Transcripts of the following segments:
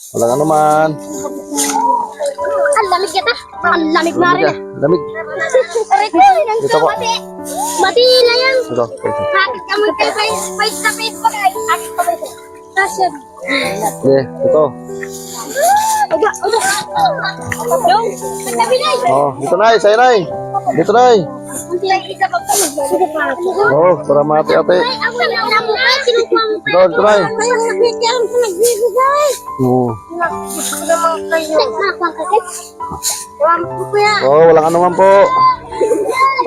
Walang ano man. Ang lamig kita. Ang lamig na rin. Lamig. Ito po. Mati na yan. Ito. Bakit ka mag-face sa Facebook ay akit pa ba ito? Tasyan. Okay, ito. Oba. Yung, nagtabi na eh. Oh, dito na sa'yo na Dito na Hindi lang isa pa pa. Oh, para mati-ate. Ay, ako na mukha. Sinukuha mo pa. Dito na Kaya nabigyan ko nagbibigay. Oh. Gusto ko naman kayo. Wala po kuya. Oh, walang ano man po.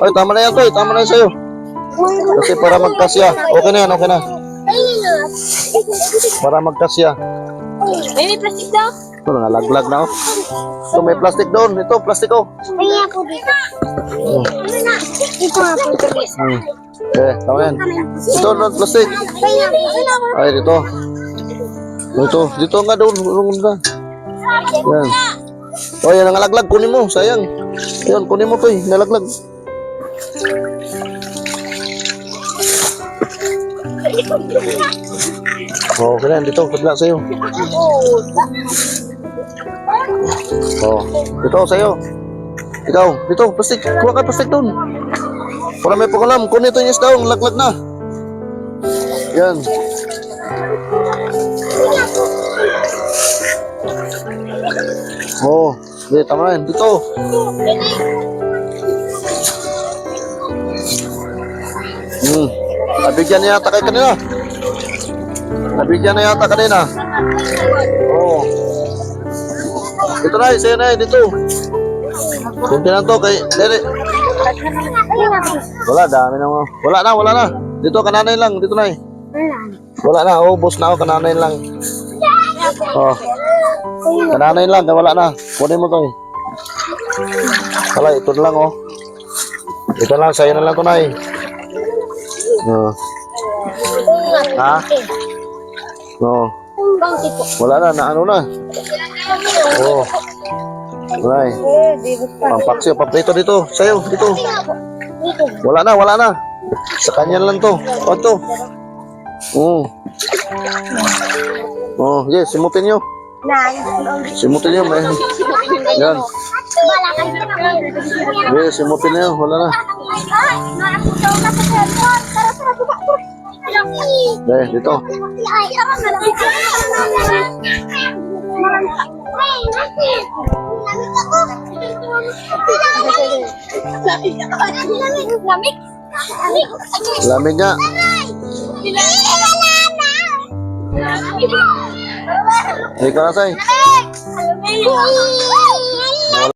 Ay, tama na yan, Toy. Tama na yan sa'yo. Kasi para magkasya. Okay na yan, okay na. Para magkasya. May plastic daw? Ito, nalaglag na ako. Ito, may plastic doon. Ito, plastic ko. Kaya po dito. Ito nga po ito. Okay, tama yan. Ito, doon, plastic. Kaya po. Ay, dito. Dito nga doon. Yan. Oh, yan ang nalaglag. Kunin mo, sayang. Ayun, kunin mo, Toy. Nalaglag. Oh, okay na. Dito, kabila sa'yo. Oh, dito sa'yo. Ikaw, dito, plastic. Kuha ka plastic doon. Para may pangalam. Kunin ito yung isda. Laglag na. Yan. Oh, di, tama yan. Dito. Nabigyan na yata kayo kanina. Nabigyan na yata kanina. Oh. Dito na, sa'yo na, dito. Kunti na to kay Dere. Wala, dami na mo. Wala na. Dito, kananay lang. Dito na. Wala na, ubos na ako. Kananay lang. Oh. Kananay lang, wala na. Kunin mo to eh. Wala, ito na lang oh. Ito lang, sa'yo na lang to na eh. Ha? No. Wala na, ano na. Oh. Wala eh. Pampaksyo, paprito dito. Sa'yo, dito. Wala na. Sa kanya lang to. O, to. Oh, yes, simutin nyo. Simutin nyo, may. Yan. Yes, simutin nyo. Wala na. Dito. Lamig nga. Hindi ka na, Say.